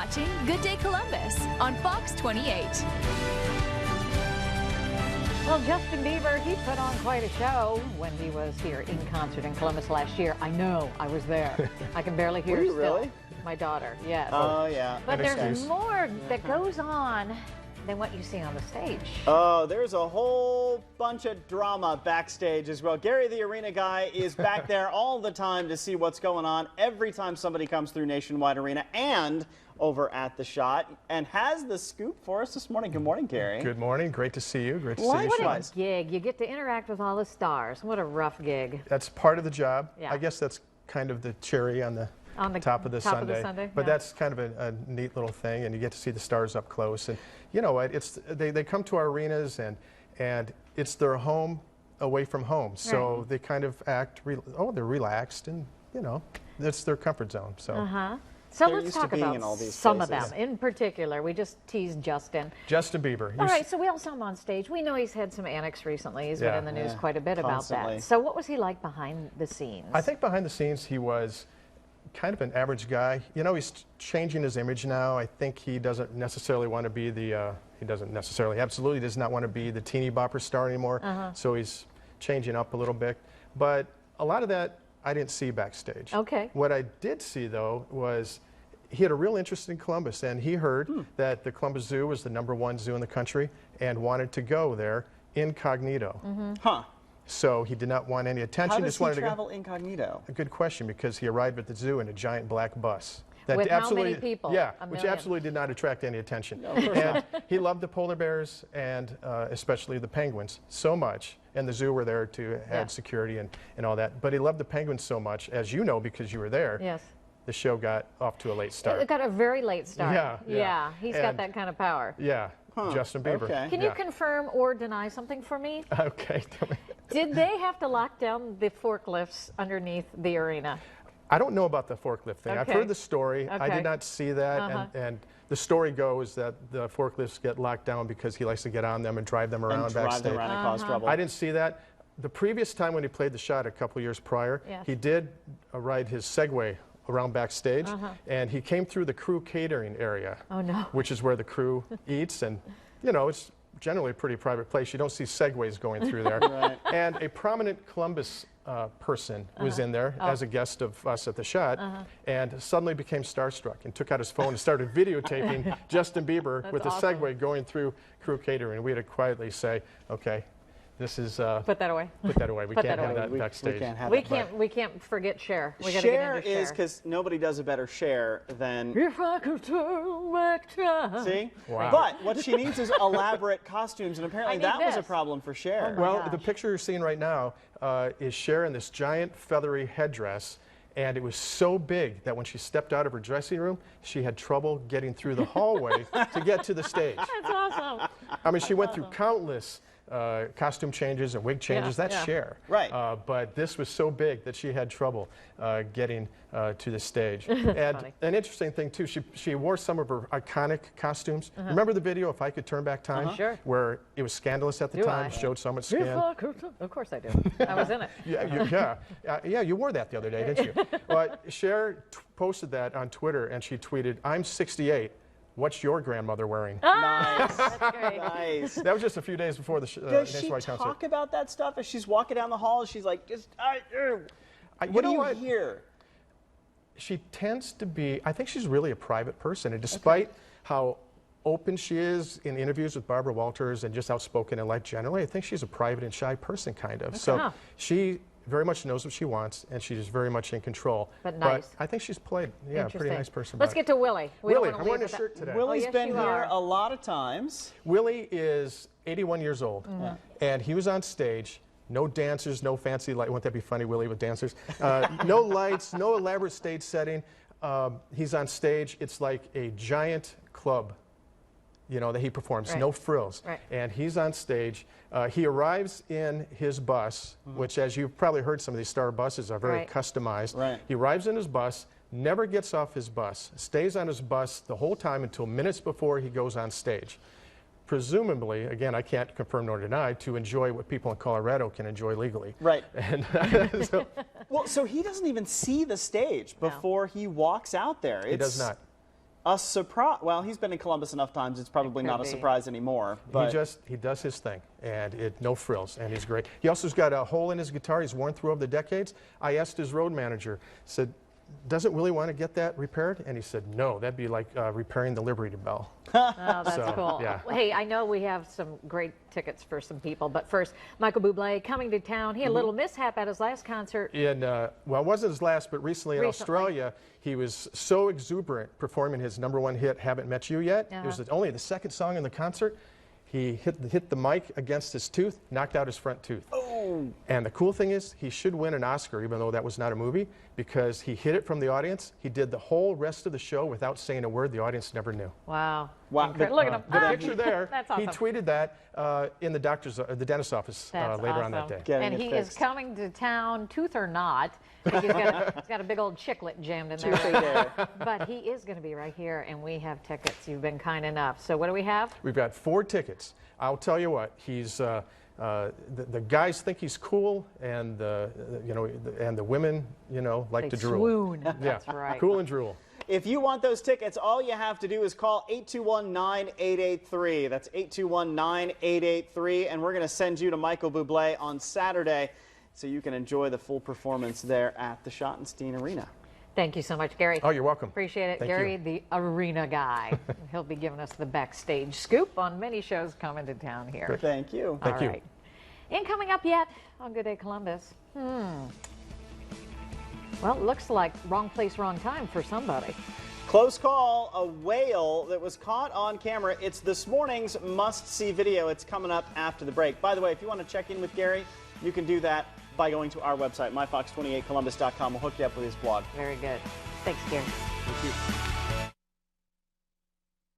watching Good Day Columbus on Fox 28. Well, Justin Bieber, he put on quite a show when he was here in concert in Columbus last year. I know, I was there. I can barely hear Were you still. really? My daughter, yes. Oh, yeah. But there's more that goes on than what you see on the stage. Oh, there's a whole bunch of drama backstage as well. Gary, the arena guy, is back there all the time to see what's going on every time somebody comes through Nationwide Arena and over at the Shot, and has the scoop for us this morning. Good morning, Gary. Good morning. Great to see you. Great to see you. What a gig. You get to interact with all the stars. What a rough gig. That's part of the job. Yeah. I guess that's kind of the cherry on the top of the Sunday. But yeah. that's kind of a neat little thing, and you get to see the stars up close. And you know what? They come to our arenas, and it's their home away from home. So Right. they kind of act, they're relaxed, and you know, it's their comfort zone. So. So They're let's used to talk being about in all these some of places. them. In particular, we just teased Justin. Justin Bieber. All right, so we all saw him on stage. We know he's had some antics recently. He's been in the news quite a bit constantly. about that. So what was he like behind the scenes? I think behind the scenes he was kind of an average guy. You know, he's changing his image now. I think he doesn't necessarily want to be absolutely does not want to be the teeny bopper star anymore. So he's changing up a little bit. But a lot of that I didn't see backstage. Okay. What I did see, though, was he had a real interest in Columbus, and he heard that the Columbus Zoo was the #1 zoo in the country and wanted to go there incognito. Huh. So he did not want any attention. How does just wanted he to go. travel incognito? A good question, because he arrived at the zoo in a giant black bus. With how many people? Yeah, A which million. absolutely did not attract any attention. No, of course And he loved the polar bears and especially the penguins so much. And the zoo were there to add security and all that. But he loved the penguins so much, as you know, because you were there. Yes. The show got off to a late start. It got a very late start. Yeah. He's got that kind of power. Yeah, Justin Bieber. Okay. Can you confirm or deny something for me? Okay, tell me. Did they have to lock down the forklifts underneath the arena? I don't know about the forklift thing. I've Okay. heard the story. I Okay. did not see that. And the story goes that the forklifts get locked down because he likes to get on them and drive them around And drive backstage. them around and cause trouble. I didn't see that. The previous time when he played the Shot a couple years prior, Yes. he did ride his Segway around backstage, and he came through the crew catering area, Oh, no. which is where the crew eats, and you know, it's generally a pretty private place. You don't see Segways going through there. Right. And a prominent Columbus person was in there as a guest of us at the Shot, and suddenly became starstruck and took out his phone and started videotaping Justin Bieber with awesome. a Segway going through crew catering. We had to quietly say, okay, this is Put that away. put that away. We Put can't that have away. that We backstage. can't have We that. can't forget Cher. We got to Cher get into is, Cher. because nobody does a better Cher than... If I could turn back time. See? Wow. But what she needs is elaborate costumes, and apparently I need that was a this. problem for Cher. Well, gosh. the picture you're seeing right now is Cher in this giant feathery headdress, and it was so big that when she stepped out of her dressing room, she had trouble getting through the hallway to get to the stage. That's awesome. I mean, she went through countless costume changes and wig changes. That's yeah. Cher. Right. But this was so big that she had trouble getting to the stage. And funny. an interesting thing, too, she wore some of her iconic costumes. Remember the video, If I Could Turn Back Time? Sure. Where it was scandalous at the Do time, I? showed so much If skin. I could turn- Of course I do. I was in it. Yeah, you wore that the other day, didn't you? But Cher posted that on Twitter, and she tweeted, "I'm 68. What's your grandmother wearing?" Nice. That's great. Nice. That was just a few days before the Does she nationwide talk concert. about that stuff as she's walking down the hall? She's like, what do you hear? She tends to be, I think she's really a private person, and despite how open she is in interviews with Barbara Walters and just outspoken in life generally, I think she's a private and shy person, kind of. So Wow. she very much knows what she wants, and she's very much in control. But nice. I think she's played, a pretty Interesting. nice person. Let's get to Willie. We don't Willie, wanna I'm leave wearing a with that. shirt today. Willie's yes, been you here are. a lot of times. Willie is 81 years old, and he was on stage. No dancers, no fancy light. Wouldn't that be funny, Willie, with dancers? No lights, no elaborate stage setting. He's on stage. It's like a giant club, you know, that he performs. Right. No frills. Right. And he's on stage. He arrives in his bus, which, as you've probably heard, some of these star buses are very Right. customized. Right. He arrives in his bus, never gets off his bus, stays on his bus the whole time until minutes before he goes on stage. Presumably, again, I can't confirm nor deny, to enjoy what people in Colorado can enjoy legally. Right. And so Well, so he doesn't even see the stage before he walks out there. he does not. A surprise. Well, he's been in Columbus enough times. It's probably not a surprise anymore. But He does his thing, and no frills, and he's great. He also's got a hole in his guitar he's worn through over the decades. I asked his road manager, said, doesn't Willie want to get that repaired? And he said, no, that'd be like repairing the Liberty Bell. Oh, that's cool. Yeah. Well, hey, I know we have some great tickets for some people, but first, Michael Bublé coming to town. He had a little mishap at his last concert. Well, it wasn't his last, but recently in Australia, he was so exuberant performing his #1 hit, Haven't Met You Yet. It was only the second song in the concert. He hit the mic against his tooth, knocked out his front tooth. Oh. And the cool thing is, he should win an Oscar, even though that was not a movie, because he hid it from the audience. He did the whole rest of the show without saying a word. The audience never knew. Wow. Wow. Look at him. The picture there, That's awesome. he tweeted that in the dentist's office later on that day. And he is coming to town, tooth or not. He's got a big old chiclet jammed in there. But he is going to be right here, and we have tickets. You've been kind enough. So what do we have? We've got 4 tickets. I'll tell you what, he's the guys think he's cool, and and the women, like to drool. Swoon. Yeah, that's right. Cool and drool. If you want those tickets, all you have to do is call 821-9883. That's 821-9883, and we're going to send you to Michael Bublé on Saturday so you can enjoy the full performance there at the Schottenstein Arena. Thank you so much, Gary. Oh, you're welcome. Appreciate it. Thank Gary, you. the arena guy. He'll be giving us the backstage scoop on many shows coming to town here. Good. Thank you. Thank you. Right. Ain't coming up yet on Good Day Columbus. Well, it looks like wrong place, wrong time for somebody. Close call, a whale that was caught on camera. It's this morning's must-see video. It's coming up after the break. By the way, if you want to check in with Gary, you can do that by going to our website, myfox28columbus.com. We'll hook you up with his blog. Very good. Thanks, Gary. Thank you.